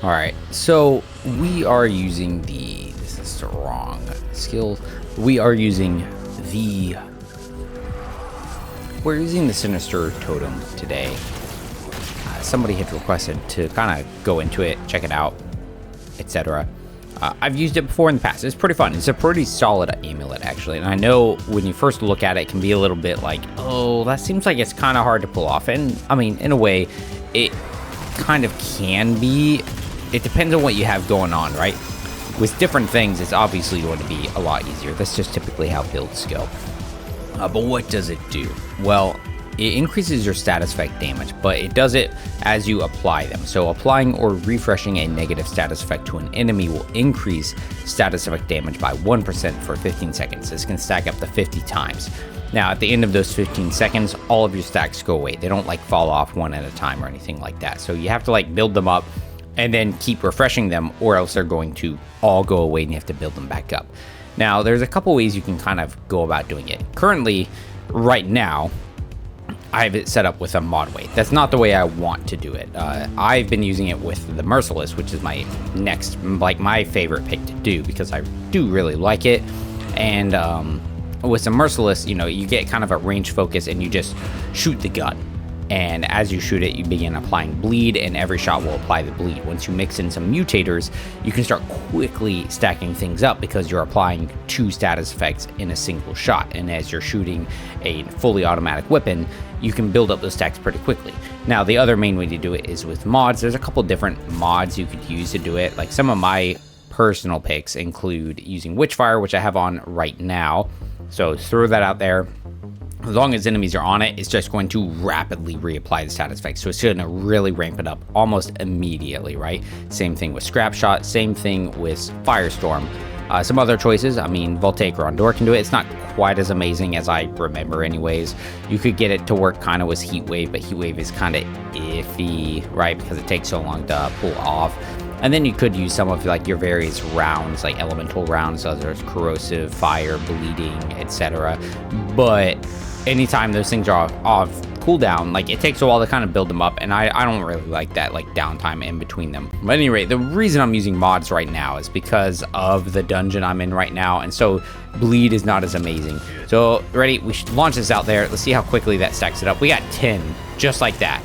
All right, so we are using this is the wrong skill. We're using the Sinister Totem today. Somebody had requested to kind of go into it, check it out, etc. I've used it before in the past. It's pretty fun. It's a pretty solid amulet, actually. And I know when you first look at it, it can be a little bit like, oh, that seems like it's kind of hard to pull off. And, I mean, in a way, it kind of can be. It depends on what you have going on, right? With different things, it's obviously going to be a lot easier. That's just typically how builds go. But what does it do? Well, it increases your status effect damage, but it does it as you apply them. So applying or refreshing a negative status effect to an enemy will increase status effect damage by 1% for 15 seconds. This can stack up to 50 times. Now, at the end of those 15 seconds, all of your stacks go away. They don't like fall off one at a time or anything like that. So you have to like build them up and then keep refreshing them, or else they're going to all go away and you have to build them back up. Now, there's a couple ways you can kind of go about doing it. Currently, right now, I have it set up with a mod weight. That's not the way I want to do it. I've been using it with the Merciless, which is my next, like my favorite pick to do because I do really like it. And with some Merciless, you know, you get kind of a range focus and you just shoot the gun. And as you shoot it, you begin applying bleed, and every shot will apply the bleed. Once you mix in some mutators, you can start quickly stacking things up because you're applying 2 status effects in a single shot. And as you're shooting a fully automatic weapon, you can build up those stacks pretty quickly. Now, the other main way to do it is with mods. There's a couple different mods you could use to do it. Like some of my personal picks include using Witchfire, which I have on right now. So throw that out there. As long as enemies are on it, it's just going to rapidly reapply the status effects. So it's going to really ramp it up almost immediately, right? Same thing with Scrapshot, same thing with Firestorm. Some other choices, I mean, Voltaic or Ondor can do it. It's not quite as amazing as I remember anyways. You could get it to work kind of with Heatwave, but Heatwave is kind of iffy, right? Because it takes so long to pull off. And then you could use some of like your various rounds, like elemental rounds, so there's corrosive, fire, bleeding, etc. But anytime those things are off cooldown, like it takes a while to kind of build them up, and I don't really like that like downtime in between them. But at any rate, the reason I'm using mods right now is because of the dungeon I'm in right now, and so bleed is not as amazing. So ready, we should launch this out there. Let's see how quickly that stacks it up. We got 10 just like that.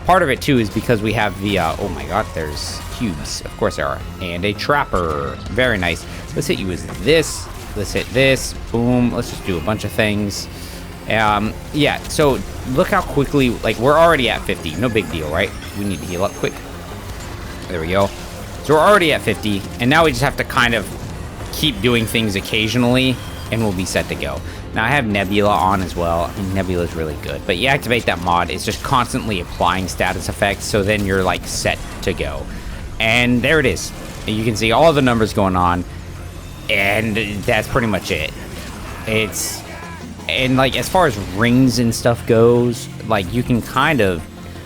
Part of it too is because we have the oh my god, there's cubes, of course there are, and a trapper. Very nice. Let's hit you with this, let's hit this, boom. Let's just do a bunch of things. Yeah, so look how quickly, like we're already at 50, no big deal, right? We need to heal up quick. There we go. So we're already at 50, and now we just have to kind of keep doing things occasionally, and we'll be set to go. Now I have Nebula on as well. I mean, Nebula is really good, but you activate that mod, it's just constantly applying status effects, so then you're like set to go. And there it is. You can see all the numbers going on, and that's pretty much it. And like as far as rings and stuff goes, like you can kind of,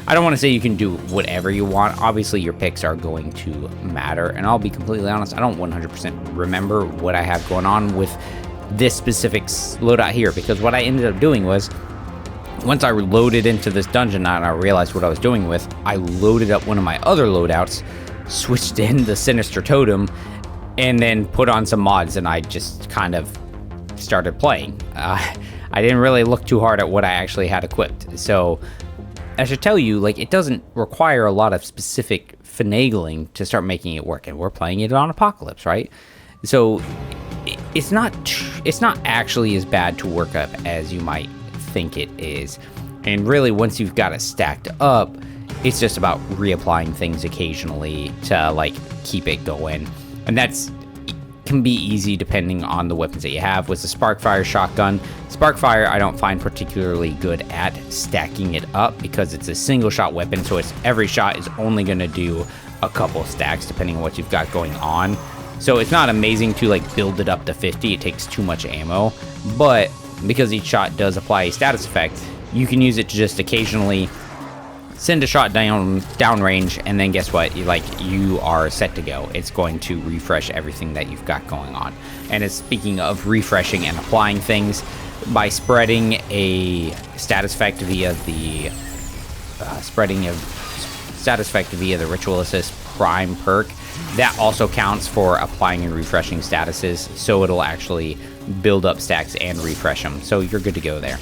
I don't want to say you can do whatever you want. Obviously your picks are going to matter, and I'll be completely honest, I don't 100% remember what I have going on with this specific loadout here, because what I ended up doing was once I loaded into this dungeon and I realized what I was doing with, I loaded up one of my other loadouts, switched in the Sinister Totem, and then put on some mods, and I just kind of started playing. I didn't really look too hard at what I actually had equipped. So I should tell you, like, it doesn't require a lot of specific finagling to start making it work, and we're playing it on Apocalypse, right? So it's not actually as bad to work up as you might think it is. And really, once you've got it stacked up, it's just about reapplying things occasionally to like keep it going. And that's can be easy depending on the weapons that you have. With the Sparkfire shotgun, Sparkfire I don't find particularly good at stacking it up because it's a single shot weapon, so it's every shot is only going to do a couple stacks depending on what you've got going on. So it's not amazing to like build it up to 50. It takes too much ammo, but because each shot does apply a status effect, you can use it to just occasionally send a shot downrange, and then guess what? You are set to go. It's going to refresh everything that you've got going on. And it's speaking of refreshing and applying things, by spreading a status effect via the Ritual Assist prime perk, that also counts for applying and refreshing statuses, so it'll actually build up stacks and refresh them, so you're good to go there.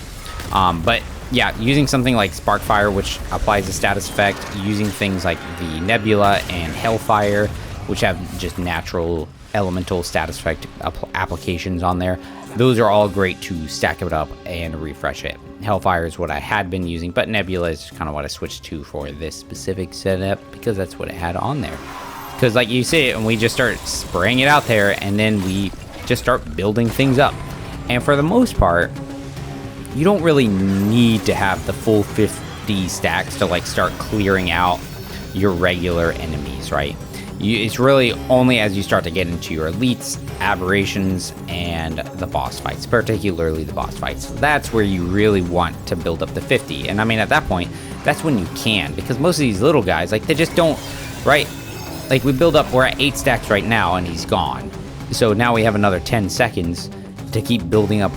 But yeah, using something like Sparkfire, which applies a status effect, using things like the Nebula and Hellfire, which have just natural elemental status effect applications on there, those are all great to stack it up and refresh it. Hellfire is what I had been using, but Nebula is kind of what I switched to for this specific setup because that's what it had on there. Because like you see it, and we just start spraying it out there, and then we just start building things up. And for the most part, you don't really need to have the full 50 stacks to like start clearing out your regular enemies, right? It's really only as you start to get into your elites, aberrations, and the boss fights, particularly the boss fights. That's where you really want to build up the 50. And I mean, at that point, that's when you can, because most of these little guys, like, they just don't, right? Like, we build up, we're at 8 stacks right now, and he's gone. So now we have another 10 seconds to keep building up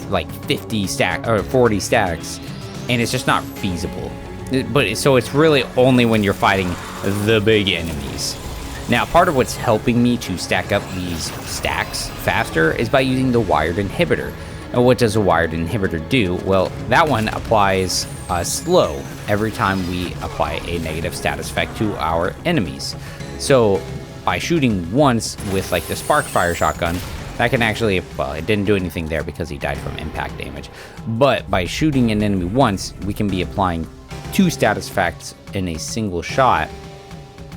like 50 stack or 40 stacks, and it's just not feasible. But so it's really only when you're fighting the big enemies. Now, part of what's helping me to stack up these stacks faster is by using the wired inhibitor. And what does a wired inhibitor do? Well, that one applies slow every time we apply a negative status effect to our enemies. So by shooting once with like the Sparkfire shotgun, that can actually, well, it didn't do anything there because he died from impact damage. But by shooting an enemy once, we can be applying 2 status effects in a single shot.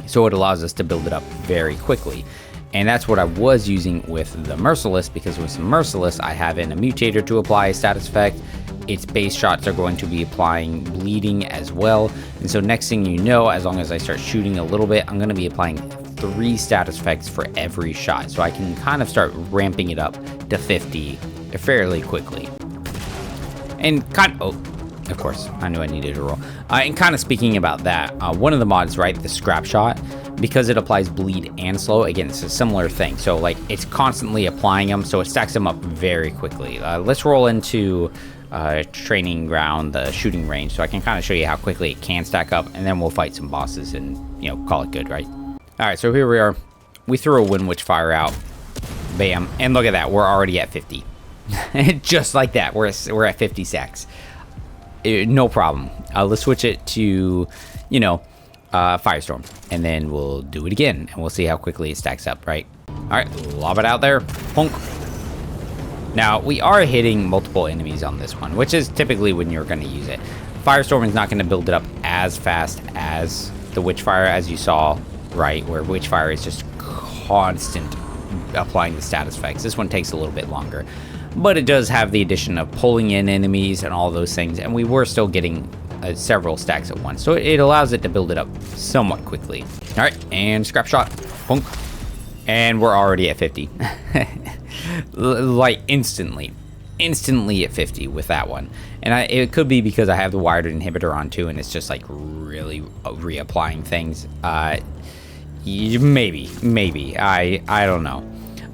So it allows us to build it up very quickly. And that's what I was using with the Merciless, because with the Merciless, I have in a mutator to apply a status effect. Its base shots are going to be applying bleeding as well. And so next thing you know, as long as I start shooting a little bit, I'm going to be applying 3 status effects for every shot. So I can kind of start ramping it up to 50 fairly quickly. And of course, I knew I needed to roll. And kind of speaking about that, one of the mods, right, the Scrapshot, because it applies bleed and slow, again, it's a similar thing. So, like, it's constantly applying them, so it stacks them up very quickly. Let's roll into training ground, the shooting range, so I can kind of show you how quickly it can stack up, and then we'll fight some bosses and, you know, call it good, right? All right, so here we are. We threw a Witchfire out. Bam. And look at that. We're already at 50. Just like that. We're at 50 stacks. No problem. Let's switch it to, you know, Firestorm, and then we'll do it again, and we'll see how quickly it stacks up, right? All right, lob it out there. Punk. Now, we are hitting multiple enemies on this one, which is typically when you're going to use it. Firestorm is not going to build it up as fast as the Witchfire, as you saw, right? Where Witchfire is just constant applying the status effects. This one takes a little bit longer. But it does have the addition of pulling in enemies and all those things, and we were still getting several stacks at once, so it allows it to build it up somewhat quickly. All right, and Scrapshot, punk, and we're already at 50. Like instantly at 50 with that one. And it could be because I have the wired inhibitor on too, and it's just like really reapplying things. Maybe I don't know.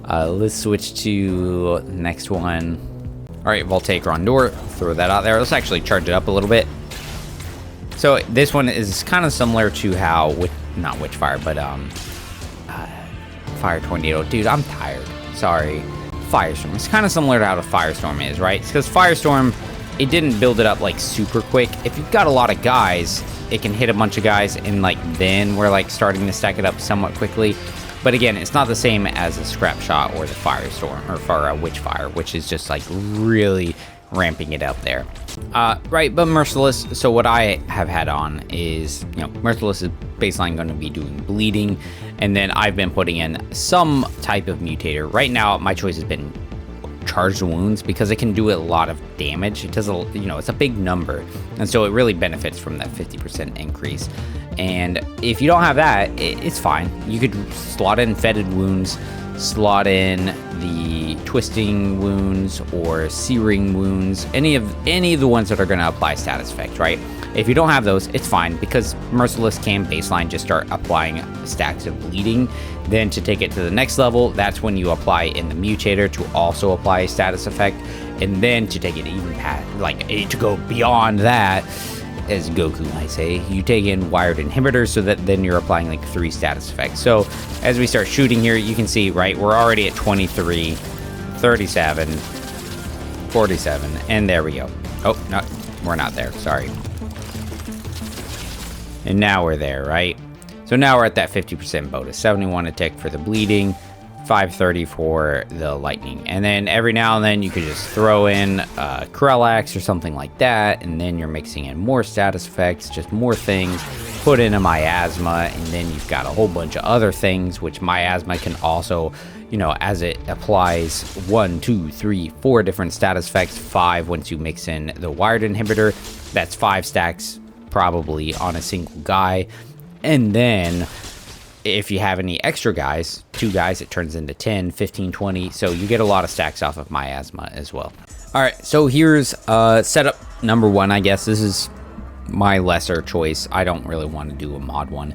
Let's switch to the next one. All right, Voltaic Rondor, throw that out there. Let's actually charge it up a little bit. So this one is kind of similar to how, not Witchfire, but Fire Tornado. Dude, I'm tired. Sorry. Firestorm. It's kind of similar to how the Firestorm is, right? It's because Firestorm, it didn't build it up like super quick. If you've got a lot of guys, it can hit a bunch of guys, and like then we're like starting to stack it up somewhat quickly. But again, it's not the same as a Scrapshot or the Firestorm, or for a Witchfire, which is just like really ramping it up there. Right, but Merciless, so what I have had on is, you know, Merciless is baseline going to be doing bleeding, and then I've been putting in some type of mutator. Right now, my choice has been charged wounds, because it can do a lot of damage. It does, you know, it's a big number, and so it really benefits from that 50% increase. And if you don't have that, it's fine. You could slot in fetid wounds, slot in the twisting wounds or searing wounds, any of the ones that are going to apply status effect, right? If you don't have those, it's fine, because Merciless can baseline just start applying stacks of bleeding. Then to take it to the next level, that's when you apply in the mutator to also apply a status effect. And then to take it even past, like to go beyond that, as Goku might say, you take in wired inhibitors so that then you're applying like 3 status effects. So as we start shooting here, you can see, right, we're already at 23, 37, 47, and there we go. Oh, no, we're not there, sorry. And now we're there, right? So now we're at that 50% bonus, 71 a tick for the bleeding, 530 for the lightning. And then every now and then you could just throw in Krellax or something like that, and then you're mixing in more status effects, just more things. Put in a miasma, and then you've got a whole bunch of other things, which miasma can also, you know, as it applies 1, 2, 3, 4 different status effects, 5 once you mix in the wired inhibitor. That's 5 stacks probably on a single guy. And then if you have any extra guys, 2 guys, it turns into 10, 15, 20. So you get a lot of stacks off of miasma as well. All right, so here's setup number 1, I guess. This is my lesser choice. I don't really want to do a mod one.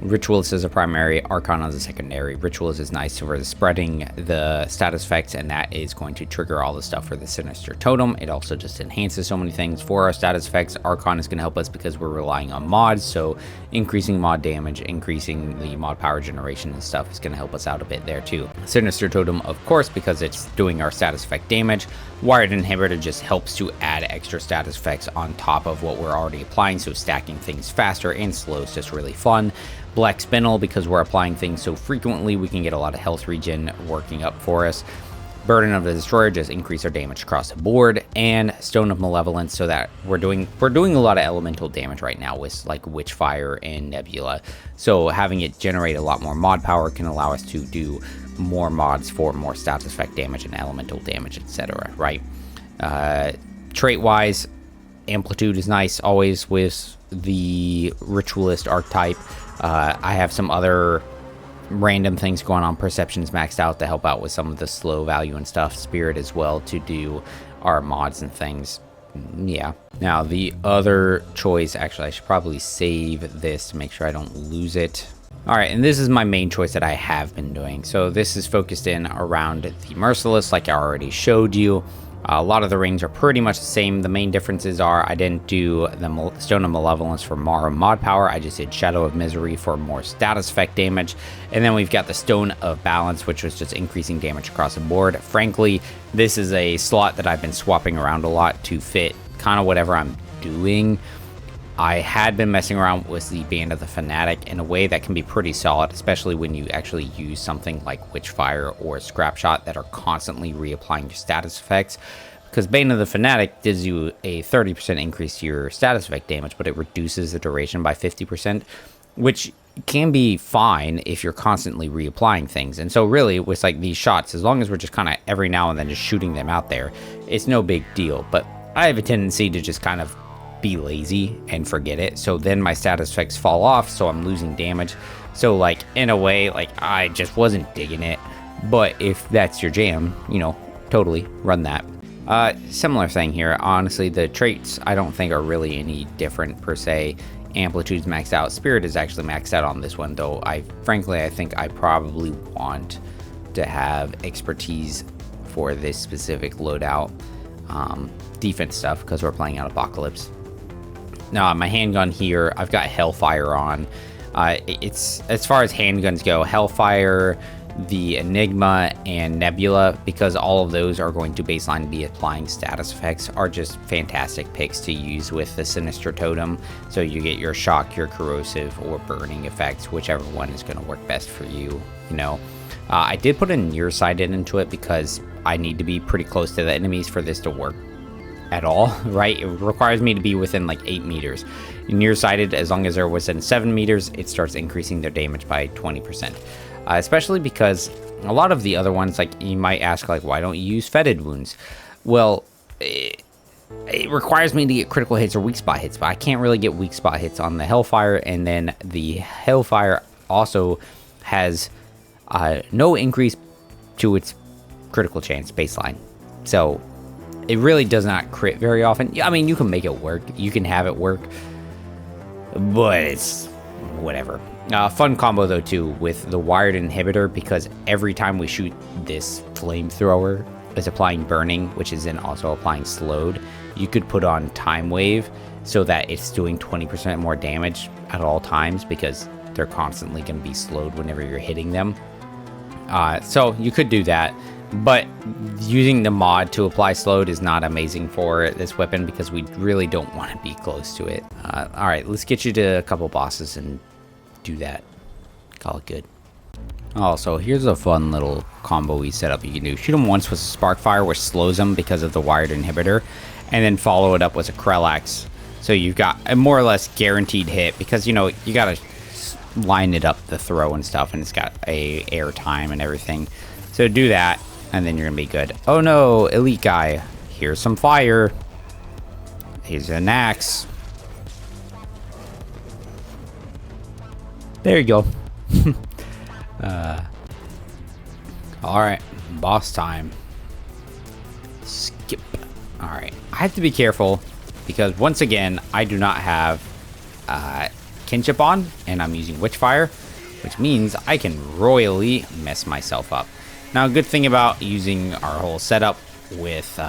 Ritualist is a primary, Arcana is a secondary. Ritualist is nice for spreading the status effects, and that is going to trigger all the stuff for the Sinister Totem. It also just enhances so many things for our status effects. Arcana is going to help us because we're relying on mods, so increasing mod damage, increasing the mod power generation and stuff is going to help us out a bit there too. Sinister Totem, of course, because it's doing our status effect damage. Wired Inhibitor just helps to add extra status effects on top of what we're already applying, so stacking things faster and slow is just really fun. Black Spinel, because we're applying things so frequently, we can get a lot of health regen working up for us. Burden of the Destroyer, just increase our damage across the board. And Stone of Malevolence, so that we're doing a lot of elemental damage right now with like Witchfire and Nebula. So having it generate a lot more mod power can allow us to do more mods for more status effect damage and elemental damage, etc. Right? Trait-wise, Amplitude is nice always with the Ritualist archetype. I have some other random things going on. Perception's maxed out to help out with some of the slow value and stuff. Spirit as well to do our mods and things. Yeah. Now the other choice, actually I should probably save this to make sure I don't lose it. All right, and this is my main choice that I have been doing. So this is focused in around the Merciless, like I already showed you. A lot of the rings are pretty much the same. The main differences are I didn't do the Stone of Malevolence for more mod power. I just did Shadow of Misery for more status effect damage. And then we've got the Stone of Balance, which was just increasing damage across the board. Frankly, this is a slot that I've been swapping around a lot to fit kind of whatever I'm doing. I had been messing around with the Band of the Fanatic in a way that can be pretty solid, especially when you actually use something like Witchfire or Scrapshot that are constantly reapplying your status effects. Because Band of the Fanatic gives you a 30% increase to your status effect damage, but it reduces the duration by 50%, which can be fine if you're constantly reapplying things. And so really, with like these shots, as long as we're just kind of every now and then just shooting them out there, it's no big deal. But I have a tendency to just kind of be lazy and forget it, so then my status effects fall off, so I'm losing damage. So like in a way, like I just wasn't digging it. But if that's your jam, you know, totally run that. Similar thing here. Honestly, the traits I don't think are really any different per se. Amplitude's maxed out. Spirit is actually maxed out on this one, though I think I probably want to have expertise for this specific loadout. Defense stuff, because we're playing out Apocalypse. Now, my handgun here, I've got Hellfire on. It's, as far as handguns go, Hellfire, the Enigma, and Nebula, because all of those are going to baseline be applying status effects, are just fantastic picks to use with the Sinister Totem. So you get your shock, your corrosive, or burning effects, whichever one is going to work best for you, you know. I did put a nearsighted into it because I need to be pretty close to the enemies for this to work at all, right? It requires me to be within like 8 meters. Nearsighted, as long as they're within 7 meters, it starts increasing their damage by 20%. Especially because a lot of the other ones, like you might ask, like, why don't you use fetid wounds? Well, it requires me to get critical hits or weak spot hits, but I can't really get weak spot hits on the Hellfire, and then the Hellfire also has no increase to its critical chance baseline. So it really does not crit very often. I mean, you can make it work. You can have it work. But it's whatever. Fun combo, though, too, with the wired inhibitor, because every time we shoot this flamethrower, it's applying burning, which is then also applying slowed. You could put on time wave, so that it's doing 20% more damage at all times, because they're constantly going to be slowed whenever you're hitting them. So you could do that, but using the mod to apply slowed is not amazing for this weapon, because we really don't want to be close to it. All right, let's get you to a couple bosses and do that. Call it good. Also, here's a fun little combo we set up you can do. Shoot them once with a Sparkfire, which slows them because of the wired inhibitor, and then follow it up with a Krellax. So you've got a more or less guaranteed hit, because, you know, you got to line it up, the throw and stuff, and it's got a air time and everything. So do that, and then you're going to be good. Oh no, elite guy. Here's some fire. Here's an axe. There you go. Alright, boss time. Skip. Alright, I have to be careful, because once again, I do not have kinship on, and I'm using Witchfire, which means I can royally mess myself up. Now, a good thing about using our whole setup with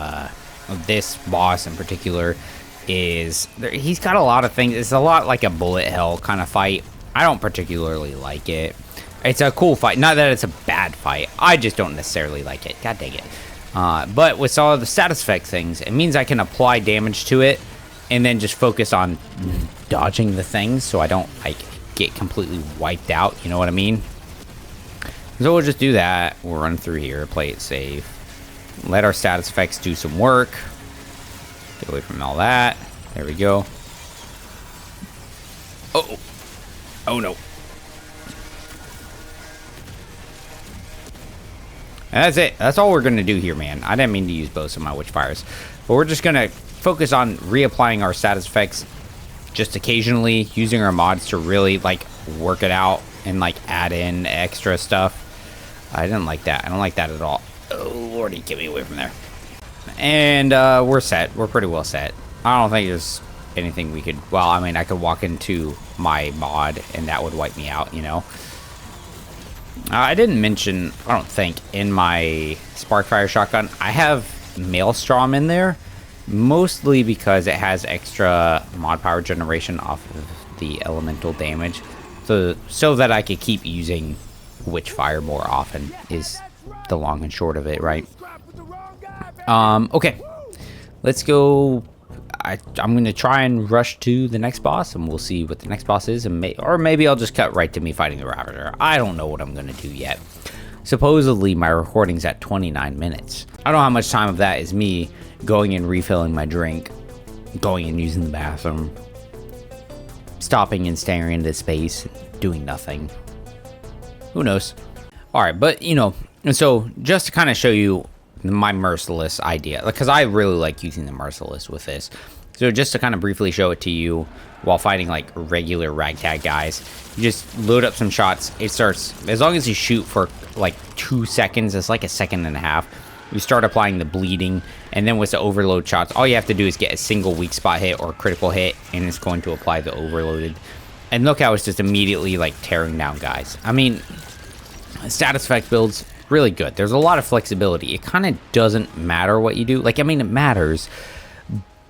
this boss in particular is he's got a lot of things. It's a lot like a bullet hell kind of fight. I don't particularly like it. It's a cool fight. Not that it's a bad fight. I just don't necessarily like it. God dang it. But with all of the status effect things, it means I can apply damage to it and then just focus on dodging the things so I don't like get completely wiped out. You know what I mean? So we'll just do that. We'll run through here, play it safe. Let our status effects do some work. Get away from all that. There we go. Oh. Oh no. And that's it. That's all we're going to do here, man. I didn't mean to use both of my Witchfires. But we're just going to focus on reapplying our status effects just occasionally, using our mods to really, like, work it out and, like, add in extra stuff. I didn't like that. I don't like that at all. Oh, lordy, get me away from there. And we're set. We're pretty well set. I don't think there's anything we could... Well, I mean, I could walk into my mod, and that would wipe me out, you know? I didn't mention, I don't think, in my Sparkfire shotgun, I have Maelstrom in there, mostly because it has extra mod power generation off of the elemental damage, so that I could keep using Witchfire more often, is the long and short of it, right? Okay, let's go. I'm going to try and rush to the next boss, and we'll see what the next boss is, and or maybe I'll just cut right to me fighting the Ravager. I don't know what I'm going to do yet. Supposedly, my recording's at 29 minutes. I don't know how much time of that is me going and refilling my drink, going and using the bathroom, stopping and staring into space, doing nothing. Who knows? All right, but, you know, and so just to kind of show you my Merciless idea, because I really like using the Merciless with this. So just to kind of briefly show it to you while fighting like regular ragtag guys, you just load up some shots. It starts, as long as you shoot for like 2 seconds, it's like a second and a half. You start applying the bleeding, and then with the overload shots, all you have to do is get a single weak spot hit or critical hit, and it's going to apply the overloaded. And look how it's just immediately like tearing down guys. I mean, status effect builds, really good. There's a lot of flexibility. It kind of doesn't matter what you do. Like, I mean, it matters,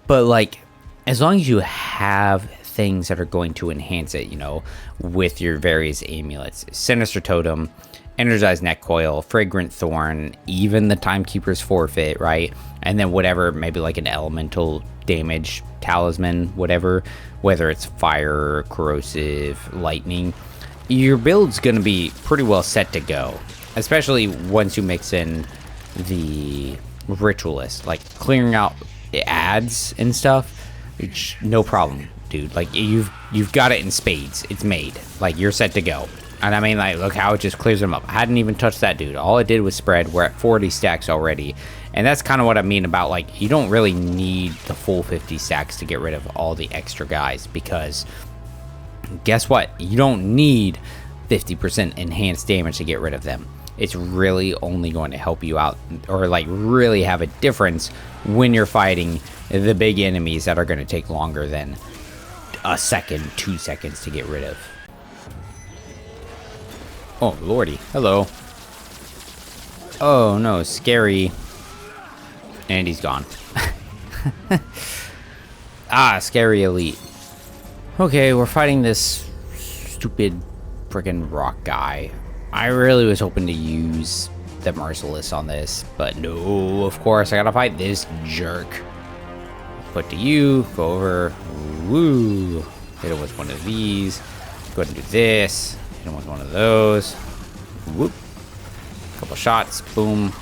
but like, as long as you have things that are going to enhance it, you know, with your various amulets, Sinister Totem, Energized Neck Coil, Fragrant Thorn, even the Timekeeper's Forfeit, right? And then whatever, maybe like an elemental damage talisman, whatever, whether it's fire, corrosive, lightning, your build's gonna be pretty well set to go. Especially once you mix in the Ritualist, like clearing out ads and stuff, which no problem, dude. Like you've got it in spades. It's made. Like you're set to go. And I mean, like, look how it just clears them up. I hadn't even touched that dude. All it did was spread. We're at 40 stacks already. And that's kind of what I mean about, like, you don't really need the full 50 stacks to get rid of all the extra guys, because guess what? You don't need 50% enhanced damage to get rid of them. It's really only going to help you out, or like really have a difference when you're fighting the big enemies that are going to take longer than a second, 2 seconds to get rid of. Oh, lordy. Hello. Oh, no. Scary. And he's gone. Ah, scary elite. Okay, we're fighting this stupid freaking rock guy. I really was hoping to use the Merciless on this, but no, of course, I gotta fight this jerk. Put to you, go over, woo, hit him with one of these, go ahead and do this, hit him with one of those, whoop, couple shots, boom.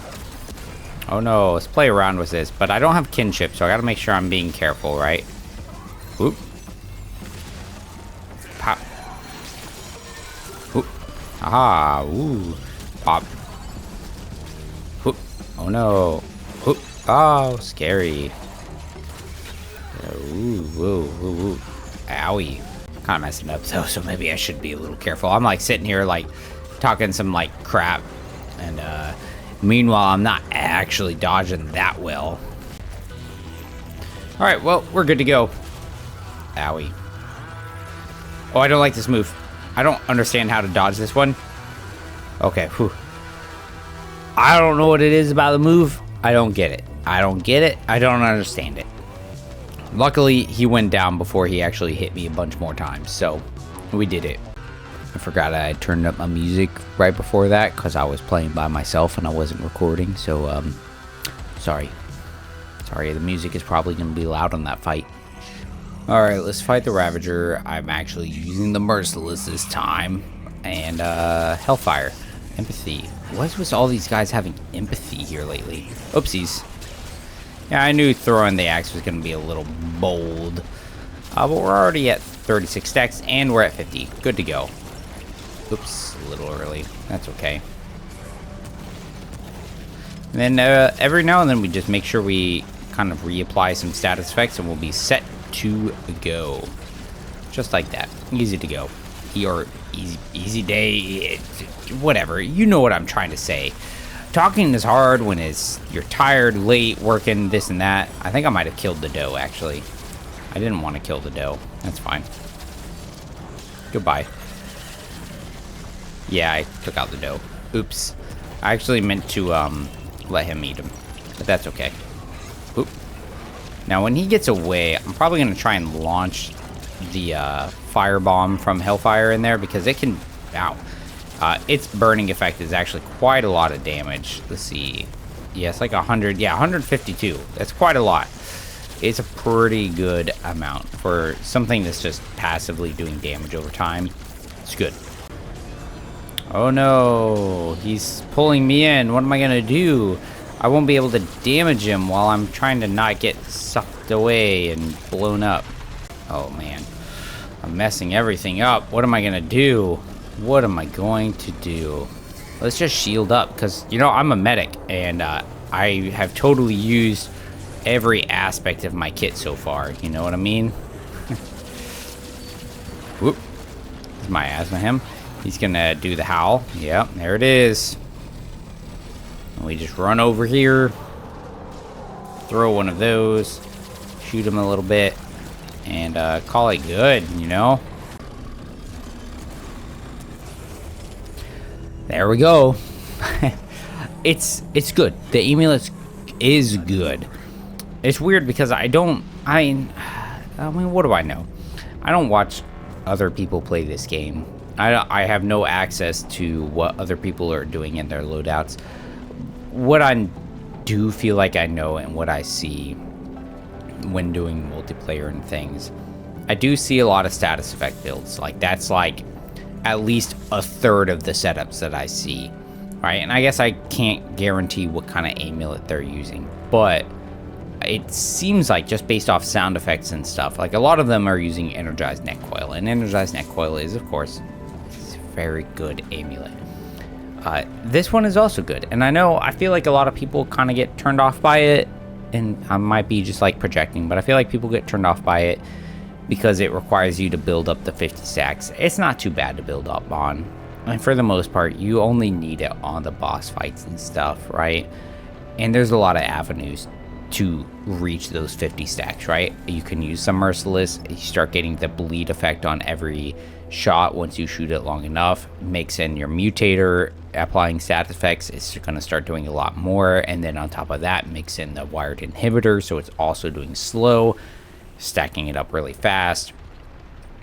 Oh no, let's play around with this, but I don't have kinship, so I gotta make sure I'm being careful, right? Whoop. Pop. Whoop. Aha, ooh, pop. Whoop. Oh no. Whoop. Oh, scary. Ooh, whoa, whoa, whoa. Owie. Kind of messing up though, so maybe I should be a little careful. I'm like sitting here like talking some like crap, and meanwhile I'm not actually dodging that well. All right, well, we're good to go. Owie. Oh, I don't like this move. I don't understand how to dodge this one. Okay, whew. I don't know what it is about the move. I don't get it. I don't get it. I don't understand it. Luckily, he went down before he actually hit me a bunch more times, so we did it. I forgot I turned up my music right before that because I was playing by myself and I wasn't recording, so sorry. Sorry, the music is probably going to be loud on that fight. Alright, let's fight the Ravager. I'm actually using the Merciless this time, and Hellfire. Empathy. What was all these guys having empathy here lately? Oopsies. Yeah, I knew throwing the axe was going to be a little bold. But we're already at 36 stacks, and we're at 50. Good to go. Oops, a little early. That's okay. And then every now and then we just make sure we kind of reapply some status effects, and we'll be set to go. Just like that. Easy to go. Or easy day. Whatever. You know what I'm trying to say. Talking is hard when you're tired, late, working, this and that. I think I might have killed the doe, actually. I didn't want to kill the doe. That's fine. Goodbye. Yeah, I took out the doe. Oops. I actually meant to let him eat him. But that's okay. Oop. Now, when he gets away, I'm probably going to try and launch the firebomb from Hellfire in there because it can... Ow. Its burning effect is actually quite a lot of damage. Let's see. Yeah, it's like 100. Yeah, 152. That's quite a lot. It's a pretty good amount for something that's just passively doing damage over time. It's good. Oh no, he's pulling me in. What am I gonna do? I won't be able to damage him while I'm trying to not get sucked away and blown up. Oh man, I'm messing everything up. What am I gonna do? What am I going to do? Let's just shield up because, you know, I'm a medic and I have totally used every aspect of my kit so far. You know what I mean? Whoop. Is my asthma him? He's gonna do the howl. Yep, there it is. And we just run over here, throw one of those, shoot him a little bit, and call it good, you know? There we go. It's good. The amulet is good. It's weird because I mean, what do I know? I don't watch other people play this game. I have no access to what other people are doing in their loadouts. What I do feel like I know and what I see when doing multiplayer and things, I do see a lot of status effect builds. Like, that's like at least a third of the setups that I see, right? And I guess I can't guarantee what kind of amulet they're using, but it seems like, just based off sound effects and stuff, like a lot of them are using energized neck coil, and energized neck coil is, of course, it's a very good amulet. This one is also good, and I feel like a lot of people kind of get turned off by it, and I might be just like projecting, but I feel like people get turned off by it because it requires you to build up the 50 stacks. It's not too bad to build up on, and for the most part, you only need it on the boss fights and stuff, right? And there's a lot of avenues to reach those 50 stacks, right? You can use some Merciless. You start getting the bleed effect on every shot once you shoot it long enough. Mix in your mutator, applying stat effects, it's going to start doing a lot more. And then on top of that, mix in the wired inhibitor, so it's also doing slow. stacking it up really fast.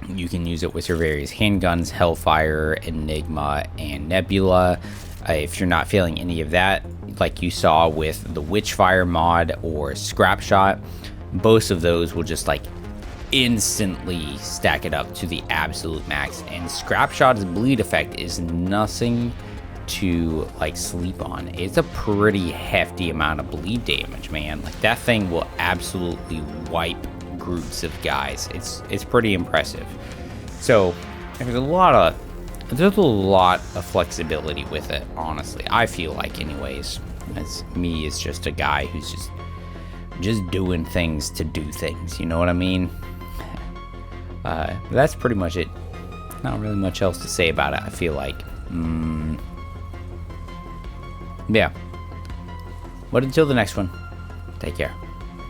You can use it with your various handguns, Hellfire, Enigma, and Nebula. If you're not feeling any of that, like you saw with the Witchfire mod or Scrapshot, both of those will just like instantly stack it up to the absolute max. And Scrapshot's bleed effect is nothing to like sleep on. It's a pretty hefty amount of bleed damage, man. Like that thing will absolutely wipe groups of guys. It's pretty impressive. So there's a lot of flexibility with it, honestly. I feel like, anyways. As me is just a guy who's just doing things to do things. You know what I mean? That's pretty much it. Not really much else to say about it, I feel like. Yeah. But until the next one, take care.